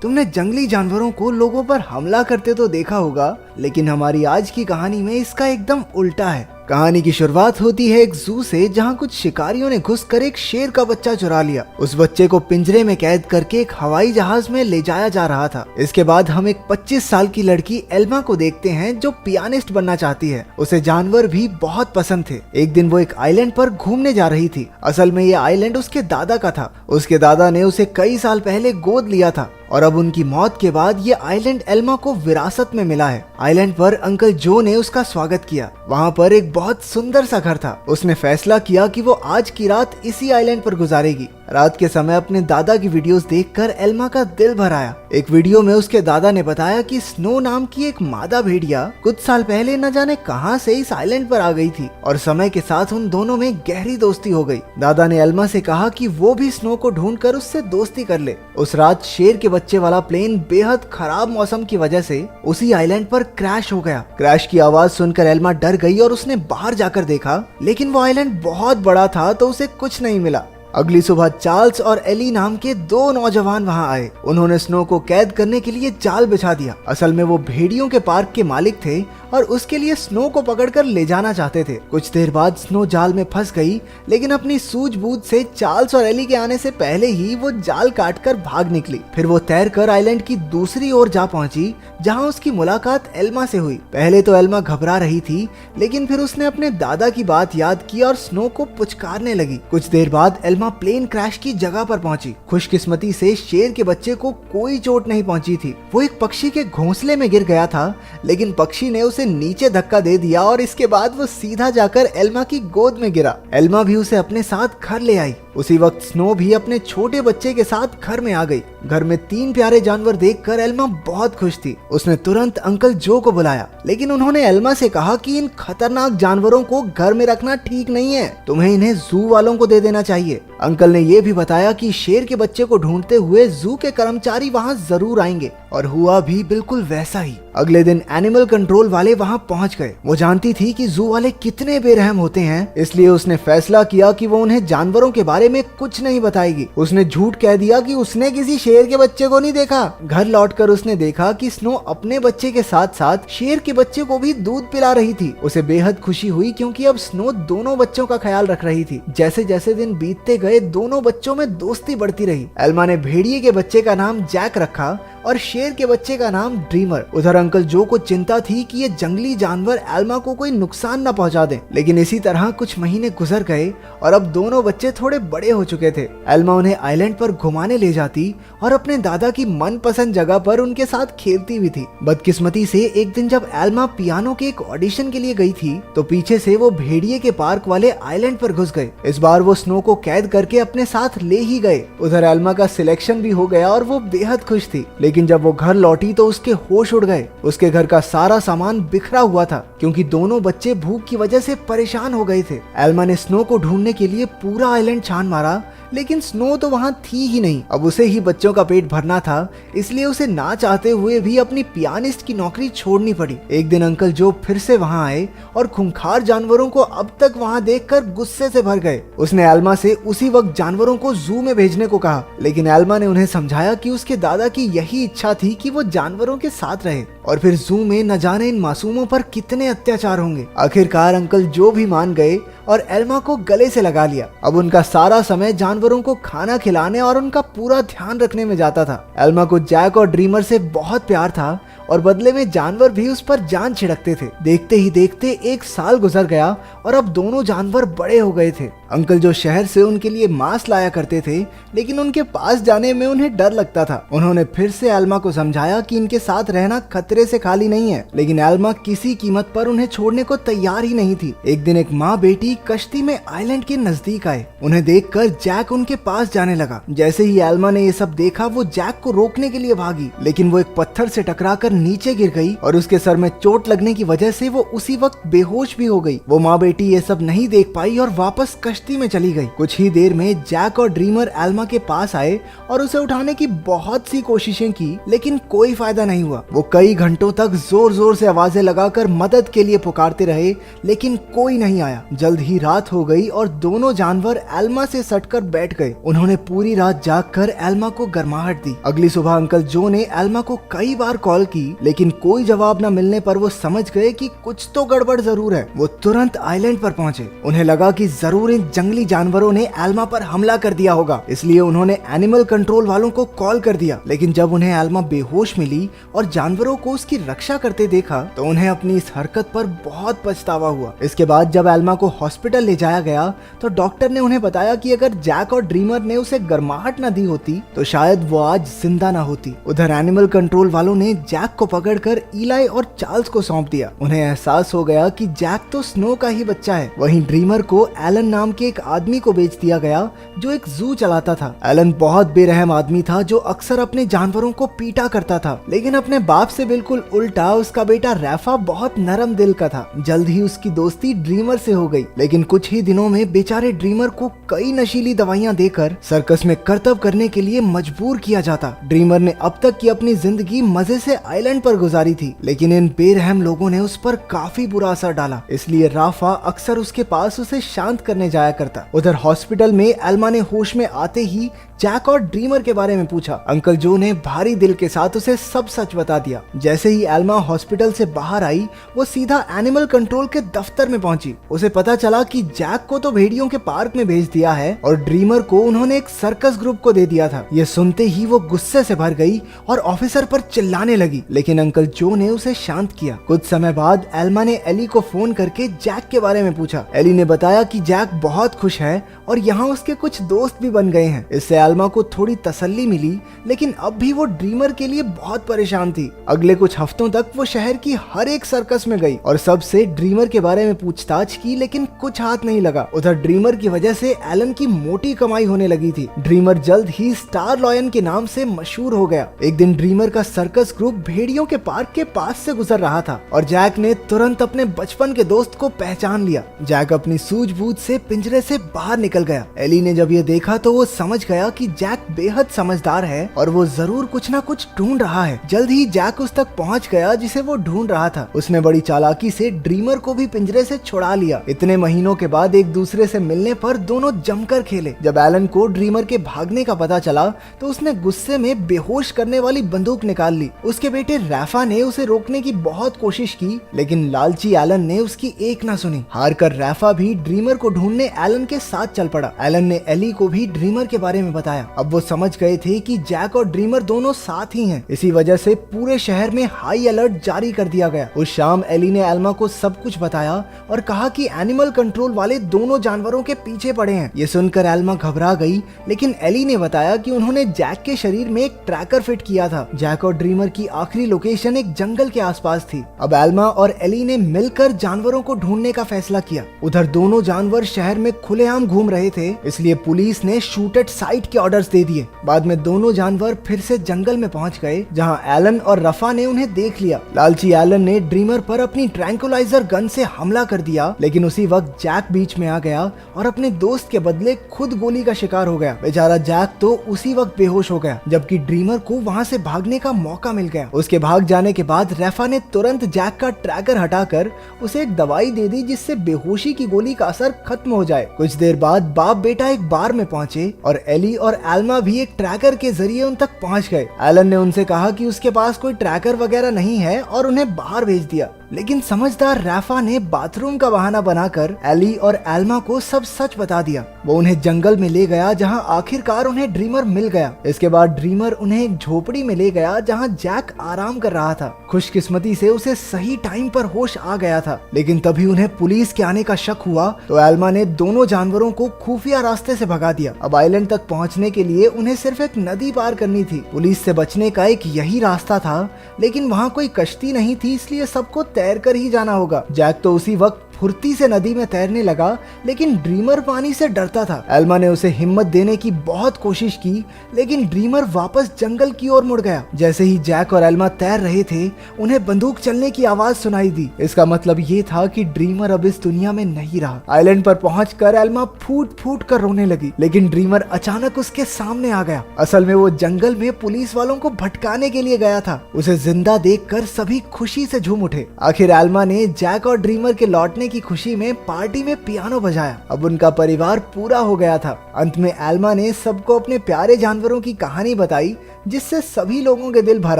तुमने जंगली जानवरों को लोगों पर हमला करते तो देखा होगा, लेकिन हमारी आज की कहानी में इसका एकदम उल्टा है। कहानी की शुरुआत होती है एक जू से, जहां कुछ शिकारियों ने घुसकर एक शेर का बच्चा चुरा लिया। उस बच्चे को पिंजरे में कैद करके एक हवाई जहाज में ले जाया जा रहा था। इसके बाद हम एक 25 साल की लड़की एल्मा को देखते हैं, जो पियानिस्ट बनना चाहती है। उसे जानवर भी बहुत पसंद थे। एक दिन वो एक आइलैंड पर घूमने जा रही थी। असल में ये आइलैंड उसके दादा का था। उसके दादा ने उसे कई साल पहले गोद लिया था और अब उनकी मौत के बाद ये आइलैंड एल्मा को विरासत में मिला है। आइलैंड पर अंकल जो ने उसका स्वागत किया। वहाँ पर एक बहुत सुंदर सा घर था। उसने फैसला किया कि वो आज की रात इसी आइलैंड पर गुजारेगी। रात के समय अपने दादा की वीडियोस देखकर एल्मा का दिल भर आया। एक वीडियो में उसके दादा ने बताया कि स्नो नाम की एक मादा भेड़िया कुछ साल पहले न जाने कहां से इस आइलैंड पर आ गई थी और समय के साथ उन दोनों में गहरी दोस्ती हो गई। दादा ने एल्मा से कहा कि वो भी स्नो को ढूंढकर उससे दोस्ती कर ले। उस रात शेर के बच्चे वाला प्लेन बेहद खराब मौसम की वजह से उसी आइलैंड पर क्रैश हो गया। क्रैश की आवाज सुनकर एल्मा डर गई और उसने बाहर जाकर देखा, लेकिन वो आइलैंड बहुत बड़ा था तो उसे कुछ नहीं मिला। अगली सुबह चार्ल्स और एली नाम के दो नौजवान वहां आए। उन्होंने स्नो को कैद करने के लिए जाल बिछा दिया। असल में वो भेड़ियों के पार्क के मालिक थे और उसके लिए स्नो को पकड़कर ले जाना चाहते थे। कुछ देर बाद स्नो जाल में फंस गई, लेकिन अपनी सूझबूझ से चार्ल्स और एली के आने से पहले ही वो जाल काटकर भाग निकली। फिर वो तैरकर आइलैंड की दूसरी ओर जा पहुंची, जहां उसकी मुलाकात एल्मा से हुई। पहले तो एल्मा घबरा रही थी, लेकिन फिर उसने अपने दादा की बात याद की और स्नो को पुचकारने लगी। कुछ देर बाद एल्मा प्लेन क्रैश की जगह पर पहुंची। खुशकिस्मती से शेर के बच्चे को कोई चोट नहीं पहुंची थी। वो एक पक्षी के घोंसले में गिर गया था, लेकिन पक्षी ने उसे नीचे धक्का दे दिया और इसके बाद वो सीधा जाकर एल्मा की गोद में गिरा। एल्मा भी उसे अपने साथ घर ले आई। उसी वक्त स्नो भी अपने छोटे बच्चे के साथ घर में आ गई। घर में 3 प्यारे जानवर देखकर एल्मा बहुत खुश थी। उसने तुरंत अंकल जो को बुलाया, लेकिन उन्होंने एल्मा से कहा कि इन खतरनाक जानवरों को घर में रखना ठीक नहीं है, तुम्हें इन्हें जू वालों को दे देना चाहिए। अंकल ने ये भी बताया कि शेर के बच्चे को ढूंढते हुए जू के कर्मचारी वहाँ जरूर आएंगे, और हुआ भी बिल्कुल वैसा ही। अगले दिन एनिमल कंट्रोल वाले वहाँ पहुँच गए। वो जानती थी कि जू वाले कितने बेरहम होते हैं, इसलिए उसने फैसला किया कि वो उन्हें जानवरों के बारे में कुछ नहीं बताएगी। उसने झूठ कह दिया कि उसने किसी शेर के बच्चे को नहीं देखा। घर लौटकर उसने देखा कि स्नो अपने बच्चे के साथ साथ शेर के बच्चे को भी दूध पिला रही थी। उसे बेहद खुशी हुई, क्योंकि अब स्नो दोनों बच्चों का ख्याल रख रही थी। जैसे जैसे दिन बीतते गए, दोनों बच्चों में दोस्ती बढ़ती रही। एल्मा ने भेड़िए के बच्चे का नाम जैक रखा और शेर के बच्चे का नाम ड्रीमर। उधर अंकल जो को चिंता थी कि ये जंगली जानवर एल्मा को कोई नुकसान न पहुंचा दें। लेकिन इसी तरह कुछ महीने गुजर गए और अब दोनों बच्चे थोड़े बड़े हो चुके थे। एल्मा उन्हें आइलैंड पर घुमाने ले जाती और अपने दादा की मनपसंद जगह पर उनके साथ खेलती भी थी। बदकिस्मती से एक दिन जब एल्मा पियानो के एक ऑडिशन के लिए गई थी, तो पीछे से वो भेड़िए के पार्क वाले आइलैंड पर घुस गए। इस बार वो स्नो को कैद करके अपने साथ ले ही गए। उधर एल्मा का सिलेक्शन भी हो गया और वो बेहद खुश थी। लेकिन जब वो घर लौटी तो उसके होश उड़ गए। उसके घर का सारा सामान बिखरा हुआ था, क्योंकि दोनों बच्चे भूख की वजह से परेशान हो गए थे। एल्मा ने स्नो को ढूंढने के लिए पूरा आइलैंड छान मारा, लेकिन स्नो तो वहाँ थी ही नहीं। अब उसे ही बच्चों का पेट भरना था, इसलिए उसे ना चाहते हुए भी अपनी पियानिस्ट की नौकरी छोड़नी पड़ी। एक दिन अंकल जो फिर से वहाँ आए और खूंखार जानवरों को अब तक वहाँ देखकर गुस्से से भर गए। उसने एल्मा से उसी वक्त जानवरों को जू में भेजने को कहा, लेकिन एल्मा ने उन्हें समझाया कि उसके दादा की यही इच्छा थी कि वो जानवरों के साथ रहे, और फिर जू में न जाने इन मासूमों पर कितने अत्याचार होंगे। आखिरकार अंकल जो भी मान गए और एल्मा को गले से लगा लिया। अब उनका सारा समय जानवरों को खाना खिलाने और उनका पूरा ध्यान रखने में जाता था। एल्मा को जैक और ड्रीमर से बहुत प्यार था और बदले में जानवर भी उस पर जान छिड़कते थे। देखते ही देखते 1 साल गुजर गया और अब दोनों जानवर बड़े हो गए थे। अंकल जो शहर से उनके लिए मांस लाया करते थे, लेकिन उनके पास जाने में उन्हें डर लगता था। उन्होंने फिर से एल्मा को समझाया कि इनके साथ रहना खतरे से खाली नहीं है, लेकिन एल्मा किसी कीमत पर उन्हें छोड़ने को तैयार ही नहीं थी। एक दिन एक माँ बेटी कश्ती में आइलैंड के नजदीक आए। उन्हें देखकर जैक उनके पास जाने लगा। जैसे ही एल्मा ने ये सब देखा, वो जैक को रोकने के लिए भागी, लेकिन वो एक पत्थर से टकराकर नीचे गिर गई और उसके सर में चोट लगने की वजह से वो उसी वक्त बेहोश भी हो गई। वो माँ बेटी ये सब नहीं देख पाई और वापस कश्ती में चली गई। कुछ ही देर में जैक और ड्रीमर एल्मा के पास आए और उसे उठाने की बहुत सी कोशिशें की, लेकिन कोई फायदा नहीं हुआ। वो कई घंटों तक जोर जोर से आवाजें लगाकर मदद के लिए पुकारते रहे, लेकिन कोई नहीं आया। जल्द ही रात हो गई और दोनों जानवर एल्मा से सटकर बैठ गए। उन्होंने पूरी रात जागकर एल्मा को गर्माहट दी। अगली सुबह अंकल जो ने एल्मा को कई बार कॉल की, लेकिन कोई जवाब न मिलने पर वो समझ गए कि कुछ तो गड़बड़ जरूर है। वो तुरंत आइलैंड पर पहुंचे। उन्हें लगा कि जरूर इन जंगली जानवरों ने एल्मा पर हमला कर दिया होगा, इसलिए उन्होंने एनिमल कंट्रोल वालों को कॉल कर दिया। लेकिन जब उन्हें एल्मा बेहोश मिली और जानवरों को उसकी रक्षा करते देखा तो उन्हें अपनी इस हरकत पर बहुत पछतावा हुआ। इसके बाद जब एल्मा को हॉस्पिटल ले जाया गया तो डॉक्टर ने उन्हें बताया कि अगर जैक और ड्रीमर ने उसे गर्माहट न दी होती तो शायद वो आज जिंदा न होती। उधर एनिमल कंट्रोल वालों ने जैक को पकड़कर इलाई और चार्ल्स को सौंप दिया। उन्हें एहसास हो गया कि जैक तो स्नो का ही बच्चा है। वहीं ड्रीमर को एलन नाम के एक आदमी को बेच दिया गया जो एक जू चलाता था। एलन बहुत बेरहम आदमी था जो अक्सर अपने जानवरों को पीटा करता था, लेकिन अपने बाप से बिल्कुल उल्टा उसका बेटा रैफा बहुत नरम दिल का था। जल्द ही उसकी दोस्ती ड्रीमर से हो गई, लेकिन कुछ ही दिनों में बेचारे ड्रीमर को कई नशीली दवाइयां देकर सर्कस में करतब करने के लिए मजबूर किया जाता। ड्रीमर ने अब तक की अपनी जिंदगी मजे से आइलैंड पर गुजारी थी, लेकिन इन बेरहम लोगों ने उस पर काफी बुरा असर डाला। इसलिए राफा अक्सर उसके पास उसे शांत करने जाया करता। उधर हॉस्पिटल में एल्मा ने होश में आते ही जैक और ड्रीमर के बारे में पूछा। अंकल जो ने भारी दिल के साथ उसे सब सच बता दिया। जैसे ही एल्मा हॉस्पिटल से बाहर आई वो सीधा एनिमल कंट्रोल के दफ्तर में पहुंची। उसे पता चला कि जैक को तो भेड़ियों के पार्क में भेज दिया है और ड्रीमर को उन्होंने एक सर्कस ग्रुप को दे दिया था। ये सुनते ही वो गुस्से से भर गई और ऑफिसर पर चिल्लाने लगी, लेकिन अंकल जो ने उसे शांत किया। कुछ समय बाद एल्मा ने एली को फोन करके जैक के बारे में पूछा। एली ने बताया कि जैक बहुत खुश है और यहाँ उसके कुछ दोस्त भी बन गए हैं। इससे एल्मा को थोड़ी तसल्ली मिली, लेकिन अब भी वो ड्रीमर के लिए बहुत परेशान थी। अगले कुछ हफ्तों तक वो शहर की हर एक सर्कस में गई और सबसे ड्रीमर के बारे में पूछताछ की, लेकिन कुछ हाथ नहीं लगा। उधर ड्रीमर की वजह से एलन की मोटी कमाई होने लगी थी। ड्रीमर जल्द ही स्टार लॉयन के नाम से मशहूर हो गया। एक दिन ड्रीमर का सर्कस ग्रुप भेड़ियों के पार्क के पास से गुजर रहा था और जैक ने तुरंत अपने बचपन के दोस्त को पहचान लिया। जैक अपनी सूझबूझ से पिंजरे से बाहर निकल गया। एली ने जब ये देखा तो वो समझ गया कि जैक बेहद समझदार है और वो जरूर कुछ ना कुछ ढूंढ रहा है। जल्द ही जैक उस तक पहुंच गया जिसे वो ढूंढ रहा था। उसने बड़ी चालाकी से ड्रीमर को भी पिंजरे से छुड़ा लिया। इतने महीनों के बाद एक दूसरे से मिलने पर दोनों जमकर खेले। जब एलन को ड्रीमर के भागने का पता चला तो उसने गुस्से में बेहोश करने वाली बंदूक निकाल ली। उसके बेटे रैफा ने उसे रोकने की बहुत कोशिश की, लेकिन लालची एलन ने उसकी एक ना सुनी। हार कर रैफा भी ड्रीमर को ढूंढने एलन के साथ चल पड़ा। एलन ने एली को भी ड्रीमर के बारे में बताया। अब वो समझ गए थे कि जैक और ड्रीमर दोनों साथ ही हैं। इसी वजह से पूरे शहर में हाई अलर्ट जारी कर दिया गया। उस शाम एली ने एल्मा को सब कुछ बताया और कहा कि एनिमल कंट्रोल वाले दोनों जानवरों के पीछे पड़े हैं। ये सुनकर एल्मा घबरा गई, लेकिन एली ने बताया कि उन्होंने जैक के शरीर में एक ट्रैकर फिट किया था। जैक और ड्रीमर की आखिरी लोकेशन एक जंगल के आसपास थी। अब एल्मा और एली ने मिलकर जानवरों को ढूंढने का फैसला किया। उधर दोनों जानवर शहर में खुलेआम घूम रहे थे, इसलिए पुलिस ने शूट एट साइट के ऑर्डर्स दे दिए। बाद में दोनों जानवर फिर से जंगल में पहुंच गए, जहां एलन और रफा ने उन्हें देख लिया। लालची एलन ने ड्रीमर पर अपनी ट्रैंकुलाइजर गन से हमला कर दिया, लेकिन उसी वक्त जैक बीच में आ गया और अपने दोस्त के बदले खुद गोली का शिकार हो गया। बेचारा जैक तो उसी वक्त बेहोश हो गया, जबकि ड्रीमर को वहां से भागने का मौका मिल गया। उसके भाग जाने के बाद रफा ने तुरंत जैक का ट्रैकर हटाकर उसे एक दवाई दे दी, जिससे बेहोशी की गोली का असर खत्म हो जाए। कुछ देर बाद बाप बेटा एक बार में पहुंचे और एली और एल्मा भी एक ट्रैकर के जरिए उन तक पहुंच गए। एलन ने उनसे कहा कि उसके पास कोई ट्रैकर वगैरह नहीं है और उन्हें बाहर भेज दिया, लेकिन समझदार रैफा ने बाथरूम का बहाना बनाकर एली और एल्मा को सब सच बता दिया। वो उन्हें जंगल में ले गया, जहां आखिरकार उन्हें ड्रीमर मिल गया। इसके बाद ड्रीमर उन्हें एक झोपड़ी में ले गया, जहां जैक आराम कर रहा था। खुशकिस्मती से उसे सही टाइम पर होश आ गया था, लेकिन तभी उन्हें पुलिस के आने का शक हुआ तो एल्मा ने दोनों जानवरों को खुफिया रास्ते से भगा दिया। अब आइलैंड तक पहुंचने के लिए उन्हें सिर्फ एक नदी पार करनी थी। पुलिस से बचने का एक यही रास्ता था, लेकिन वहाँ कोई कश्ती नहीं थी, इसलिए सबको तैरकर ही जाना होगा। जैक तो उसी वक्त फुर्ती से नदी में तैरने लगा, लेकिन ड्रीमर पानी से डरता था। एल्मा ने उसे हिम्मत देने की बहुत कोशिश की, लेकिन ड्रीमर वापस जंगल की ओर मुड़ गया। जैसे ही जैक और एल्मा तैर रहे थे, उन्हें बंदूक चलने की आवाज सुनाई दी। इसका मतलब ये था कि ड्रीमर अब इस दुनिया में नहीं रहा। आइलैंड पर पहुंचकर एल्मा फूट फूट कर रोने लगी, लेकिन ड्रीमर अचानक उसके सामने आ गया। असल में वो जंगल में पुलिस वालों को भटकाने के लिए गया था। उसे जिंदा देखकर सभी खुशी से झूम उठे। आखिर एल्मा ने जैक और ड्रीमर के लौटने की खुशी में पार्टी में पियानो बजाया। अब उनका परिवार पूरा हो गया था। अंत में एल्मा ने सबको अपने प्यारे जानवरों की कहानी बताई, जिससे सभी लोगों के दिल भर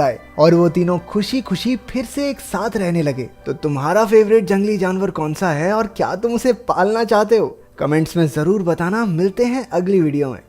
आए और वो तीनों खुशी खुशी फिर से एक साथ रहने लगे। तो तुम्हारा फेवरेट जंगली जानवर कौन सा है और क्या तुम उसे पालना चाहते हो? कमेंट्स में जरूर बताना। मिलते हैं अगली वीडियो में।